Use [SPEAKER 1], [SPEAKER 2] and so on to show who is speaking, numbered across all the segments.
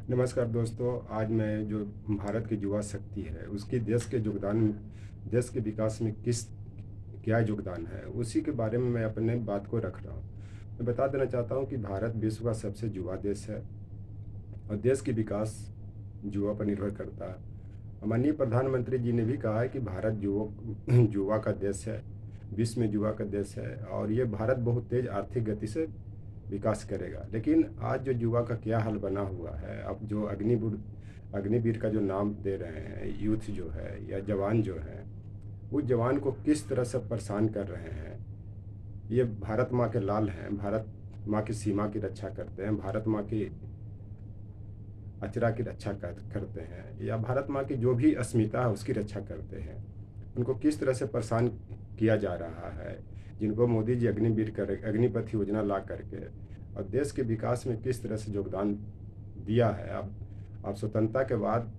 [SPEAKER 1] नमस्कार दोस्तों। आज मैं जो भारत की युवा शक्ति है उसकी देश के विकास में किस क्या योगदान है उसी के बारे में मैं अपने बात को रख रहा हूँ। मैं बता देना चाहता हूँ कि भारत विश्व का सबसे युवा देश है और देश की विकास युवा पर निर्भर करता है। माननीय प्रधानमंत्री जी ने भी कहा है कि भारत युवा का देश है, विश्व में युवा का देश है और ये भारत बहुत तेज आर्थिक गति से विकास करेगा। लेकिन आज जो युवा का क्या हाल बना हुआ है, अब जो अग्निवीर का जो नाम दे रहे हैं, यूथ जो है या जवान जो है, वो जवान को किस तरह से परेशान कर रहे हैं। ये भारत माँ के लाल हैं, भारत माँ की सीमा की रक्षा करते हैं, भारत माँ की अचरा की रक्षा करते हैं या भारत माँ की जो भी अस्मिता है उसकी रक्षा करते हैं। उनको किस तरह से परेशान किया जा रहा है, जिनको मोदी जी अग्निपथ योजना ला करके और देश के विकास में किस तरह से योगदान दिया है। अब स्वतंत्रता के बाद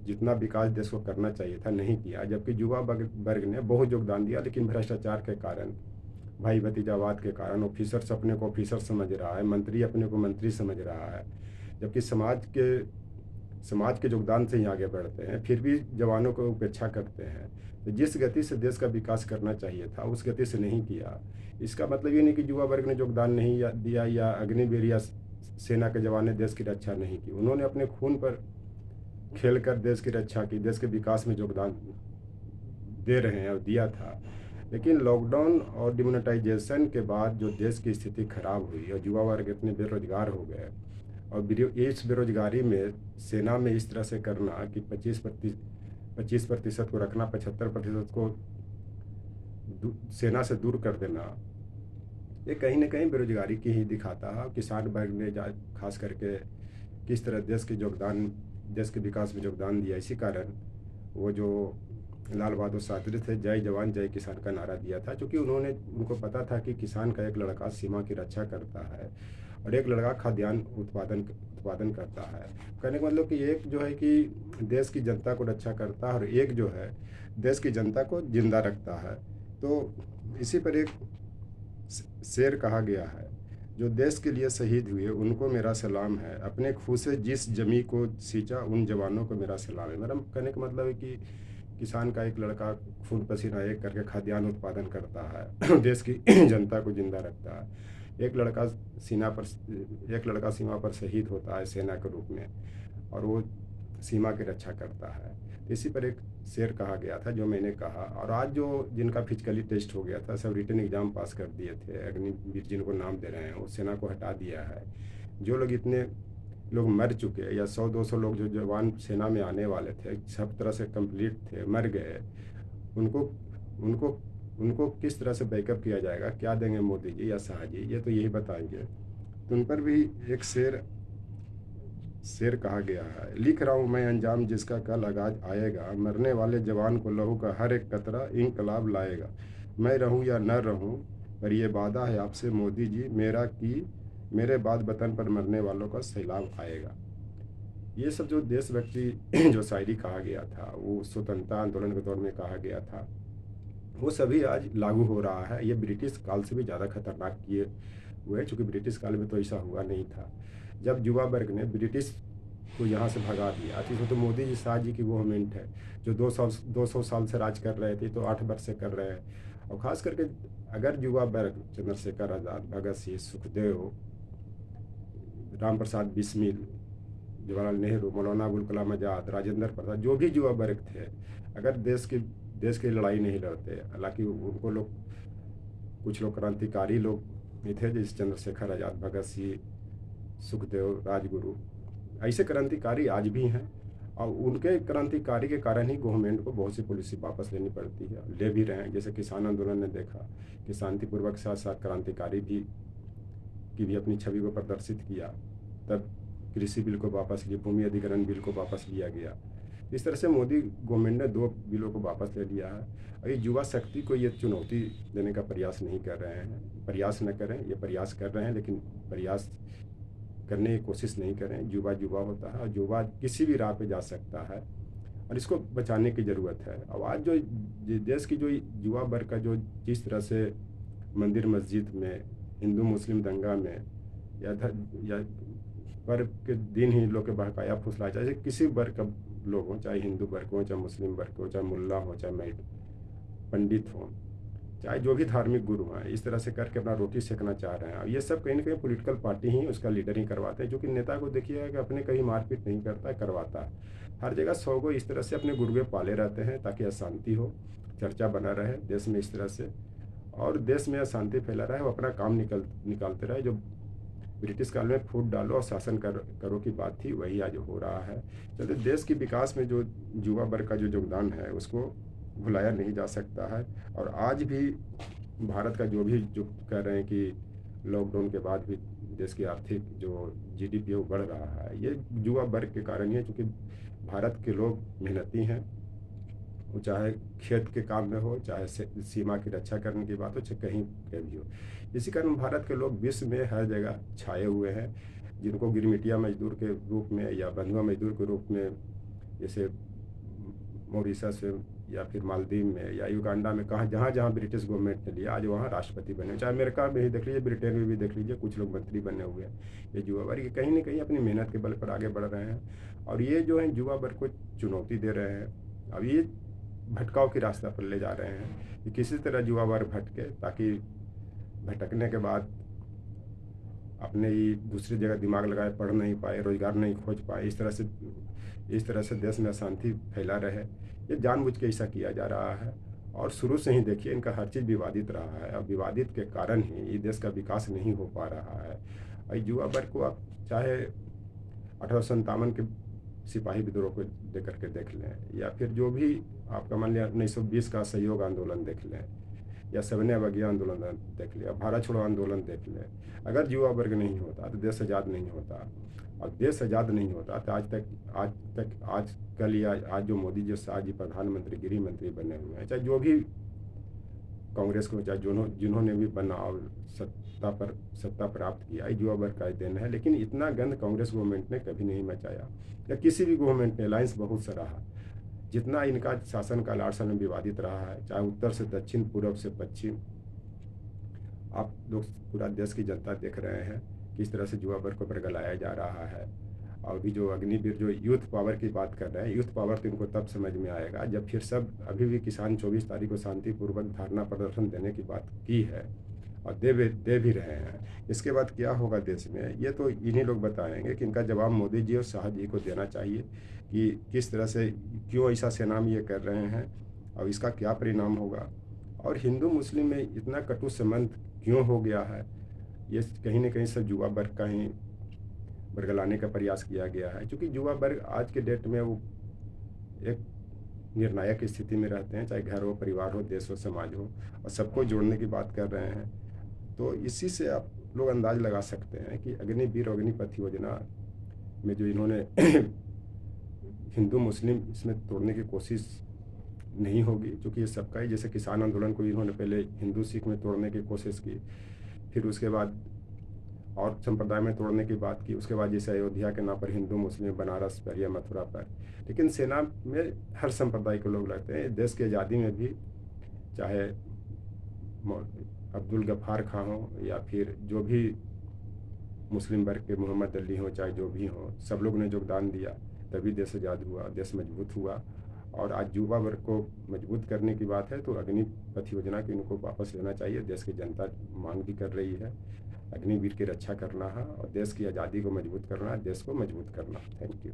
[SPEAKER 1] जितना विकास देश को करना चाहिए था नहीं किया, जबकि युवा वर्ग ने बहुत योगदान दिया, लेकिन भ्रष्टाचार के कारण, भाई भतीजावाद के कारण ऑफिसर्स अपने को ऑफिसर समझ रहा है, मंत्री अपने को मंत्री समझ रहा है, जबकि समाज के योगदान से ही आगे बढ़ते हैं, फिर भी जवानों को उपेक्षा करते हैं। तो जिस गति से देश का विकास करना चाहिए था उस गति से नहीं किया। इसका मतलब ये नहीं कि युवा वर्ग ने योगदान नहीं दिया या अग्निवीर या सेना के जवान ने देश की रक्षा नहीं की। उन्होंने अपने खून पर खेल कर देश की रक्षा की, देश के विकास में योगदान दे रहे हैं और दिया था। लेकिन लॉकडाउन और डिमोनेटाइजेशन के बाद जो देश की स्थिति खराब हुई और युवा वर्ग इतने बेरोजगार हो गए और इस बेरोजगारी में सेना में इस तरह से करना कि 25% को रखना, 75% को सेना से दूर कर देना, ये कहीं ना कहीं बेरोजगारी की ही दिखाता है। किसान वर्ग ने खास करके किस तरह देश के विकास में योगदान दिया। इसी कारण वो जो लाल बहादुर शास्त्री थे, जय जवान जय किसान का नारा दिया था, क्योंकि उनको पता था कि किसान का एक लड़का सीमा की रक्षा करता है और एक लड़का खाद्यान्न उत्पादन करता है। कहने का मतलब कि एक जो है कि देश की जनता को रक्षा करता है और एक जो है देश की जनता को जिंदा रखता है। तो इसी पर एक शेर कहा गया है, जो देश के लिए शहीद हुए उनको मेरा सलाम है, अपने खून से जिस जमी को सींचा उन जवानों को मेरा सलाम है। मेरा कहने का मतलब है कि किसान का एक लड़का खून पसीना एक करके खाद्यान्न उत्पादन करता है देश की जनता को जिंदा रखता है। एक लड़का एक लड़का सीमा पर शहीद होता है सेना के रूप में और वो सीमा की रक्षा करता है। तो इसी पर एक शेर कहा गया था जो मैंने कहा। और आज जो जिनका फिजिकली टेस्ट हो गया था, सब रिटन एग्जाम पास कर दिए थे, अग्निवीर जिनको नाम दे रहे हैं, वो सेना को हटा दिया है। जो लोग इतने लोग मर चुके या 100-200 लोग जो जवान सेना में आने वाले थे, सब तरह से कंप्लीट थे, मर गए, उनको उनको उनको किस तरह से बैकअप किया जाएगा, क्या देंगे मोदी जी या शाह जी, ये तो यही बताएंगे। तो उन पर भी एक शेर कहा गया है, लिख रहा हूँ मैं अंजाम जिसका कल आगाज आएगा, मरने वाले जवान को लहू का हर एक कतरा इंकलाब लाएगा। मैं रहूँ या न रहूँ पर यह वादा है आपसे मोदी जी मेरा कि मेरे बाद वतन पर मरने वालों का सैलाब आएगा। ये सब जो देशभक्ति जो शायरी कहा गया था, वो स्वतंत्रता आंदोलन के दौर में कहा गया था, वो सभी आज लागू हो रहा है। ये ब्रिटिश काल से भी ज़्यादा खतरनाक किए हुए हैं, चूँकि ब्रिटिश काल में तो ऐसा हुआ नहीं था। जब युवा वर्ग ने ब्रिटिश को यहाँ से भगा दिया, तो इसमें तो मोदी जी शाह जी की गवर्नमेंट है जो 200 साल से राज कर रहे थे, तो 8 वर्ष से कर रहे हैं। और ख़ास करके अगर युवा वर्ग चंद्रशेखर आज़ाद, भगत सिंह, सुखदेव, राम प्रसाद बिस्मिल, जवाहरलाल नेहरू, मौलाना अबुल कलाम आज़ाद, राजेंद्र प्रसाद, जो भी युवा वर्ग थे, अगर देश की लड़ाई नहीं लड़ते, हालांकि उनको लोग, कुछ लोग क्रांतिकारी लोग भी थे जैसे चंद्रशेखर आज़ाद, भगत सिंह, सुखदेव, राजगुरु, ऐसे क्रांतिकारी आज भी हैं। और उनके क्रांतिकारी के कारण ही गवर्नमेंट को बहुत सी पॉलिसी वापस लेनी पड़ती है, ले भी रहे हैं। जैसे किसान आंदोलन ने देखा कि शांतिपूर्वक साथ साथ क्रांतिकारी भी की भी अपनी छवि को प्रदर्शित किया, तब कृषि बिल को वापस लिया, भूमि अधिग्रहण बिल को वापस लिया गया। इस तरह से मोदी गवर्नमेंट ने 2 बिलों को वापस ले लिया है। और ये युवा शक्ति को ये चुनौती देने का प्रयास नहीं कर रहे हैं। प्रयास न करें, ये प्रयास कर रहे हैं लेकिन प्रयास करने की कोशिश नहीं करें। युवा युवा होता है और युवा किसी भी राह पे जा सकता है और इसको बचाने की ज़रूरत है। और आज जो देश की जो युवा वर्ग का जो जिस तरह से मंदिर मस्जिद में, हिंदू मुस्लिम दंगा में या पर्व के दिन ही लोग के बहकाया फुसलाया, चाहे किसी वर्ग का लोग हों, चाहे हिंदू वर्ग हो, चाहे मुस्लिम वर्ग हो, चाहे मुल्ला हो, चाहे मैं पंडित हों, चाहे जो भी धार्मिक गुरु हैं, इस तरह से करके अपना रोटी सेकना चाह रहे हैं। और ये सब कहीं न कहीं पॉलिटिकल पार्टी ही उसका लीडर ही करवाते हैं, जो कि नेता को देखिएगा कि अपने कहीं मारपीट नहीं करता है, करवाता है। हर जगह 100 गो इस तरह से अपने गुर्गे पाले रहते हैं ताकि अशांति हो, चर्चा बना रहे देश में इस तरह से, और देश में अशांति फैला रहा है, वो अपना काम निकालते रहे। जो ब्रिटिश काल में फूट डालो और शासन करो की बात थी, वही आज हो रहा है। चलते देश के विकास में जो युवा वर्ग का जो योगदान है, उसको भुलाया नहीं जा सकता है। और आज भी भारत का जो कह रहे हैं कि लॉकडाउन के बाद भी देश की आर्थिक जो जीडीपी है वो बढ़ रहा है, ये युवा वर्ग के कारण ही है, क्योंकि भारत के लोग मेहनती हैं। वो चाहे खेत के काम में हो, चाहे सीमा की रक्षा करने की बात हो, चाहे कहीं पे भी हो। इसी कारण भारत के लोग विश्व में हर जगह छाए हुए हैं, जिनको गिरमिटिया मजदूर के रूप में या बंधुआ मजदूर के रूप में, जैसे मॉरिशस में या फिर मालदीव में या युगांडा में, कहाँ जहाँ जहाँ ब्रिटिश गवर्नमेंट ने लिया, आज वहाँ राष्ट्रपति बने। चाहे अमेरिका में ही देख लीजिए, ब्रिटेन में भी देख लीजिए, कुछ लोग मंत्री बने हुए हैं। ये युवा वर्ग कहीं न कहीं अपनी मेहनत के बल पर आगे बढ़ रहे हैं, और ये जो है युवा वर्ग को चुनौती दे रहे हैं। अब ये भटकाव के रास्ते पर ले जा रहे हैं कि किसी तरह युवा वर्ग भटके, ताकि भटकने के बाद अपने ही दूसरी जगह दिमाग लगाए, पढ़ नहीं पाए, रोजगार नहीं खोज पाए, इस तरह से देश में अशांति फैला रहे। ये जानबूझ के ऐसा किया जा रहा है, और शुरू से ही देखिए इनका हर चीज़ विवादित रहा है। अब विवादित के कारण ही ये देश का विकास नहीं हो पा रहा है। और युवा वर्ग को आप चाहे 1857 के सिपाही विद्रोह को लेकर के देख लें, या फिर जो भी आपका मान लिया 1920 का असहयोग आंदोलन देख लें, या सविनय अवज्ञा आंदोलन देख लें, भारत छोड़ो आंदोलन देख लें। अगर युवा वर्ग नहीं होता तो देश आज़ाद नहीं होता, और देश आज़ाद नहीं होता तो आज कल या आज जो मोदी जी शाह जी प्रधानमंत्री गृह मंत्री बने हुए हैं, चाहे जो भी कांग्रेस को, चाहे जिन्होंने भी बना और सत्ता प्राप्त किया, युवा वर्ग का देन है। लेकिन इतना गंद कांग्रेस गवर्नमेंट ने कभी नहीं मचाया, या किसी भी गवर्नमेंट ने। अलायंस बहुत सा रहा, जितना इनका शासन काल 8 साल में विवादित रहा है, चाहे उत्तर से दक्षिण, पूर्व से पश्चिम। आप लोग पूरा देश की जनता देख रहे हैं किस तरह से युवा वर्ग को बरगलाया जा रहा है। और भी जो अग्निवीर जो यूथ पावर की बात कर रहे हैं, यूथ पावर तो इनको तब समझ में आएगा जब फिर सब, अभी भी किसान 24 तारीख को शांतिपूर्वक धरना प्रदर्शन देने की बात की है, और दे भी रहे हैं। इसके बाद क्या होगा देश में, ये तो इन्हीं लोग बताएंगे कि इनका जवाब मोदी जी और शाह जी को देना चाहिए कि किस तरह से, क्यों ऐसा सेनाम ये कर रहे हैं, और इसका क्या परिणाम होगा, और हिंदू मुस्लिम में इतना कटु संबंध क्यों हो गया है। ये कहीं न कहीं सब युवा वर्ग का ही बरगलाने का प्रयास किया गया है, क्योंकि युवा वर्ग आज के डेट में वो एक निर्णायक स्थिति में रहते हैं, चाहे घर हो, परिवार हो, देश हो, समाज हो, और सबको जोड़ने की बात कर रहे हैं। तो इसी से आप लोग अंदाज लगा सकते हैं कि अग्निवीर और अग्निपथ योजना में जो इन्होंने हिंदू मुस्लिम इसमें तोड़ने की कोशिश नहीं होगी, क्योंकि ये सबका ही, जैसे किसान आंदोलन को इन्होंने पहले हिंदू सिख में तोड़ने की कोशिश की, फिर उसके बाद और संप्रदाय में तोड़ने की बात की, उसके बाद जैसे अयोध्या के नाम पर हिंदू मुस्लिम, बनारस पर या मथुरा पर। लेकिन सेना में हर संप्रदाय के लोग लगते हैं। देश की आज़ादी में भी चाहे अब्दुल गफ्फार खां हो, या फिर जो भी मुस्लिम वर्ग के मोहम्मद अली हो, चाहे जो भी हो, सब लोग ने योगदान दिया, तभी देश आज़ाद हुआ, देश मजबूत हुआ। और आज युवा वर्ग को मजबूत करने की बात है, तो अग्निपथ योजना की इनको वापस लेना चाहिए। देश की जनता मांग भी कर रही है। अग्निवीर की रक्षा करना है, और देश की आज़ादी को मजबूत करना है, देश को मजबूत करना। Thank you.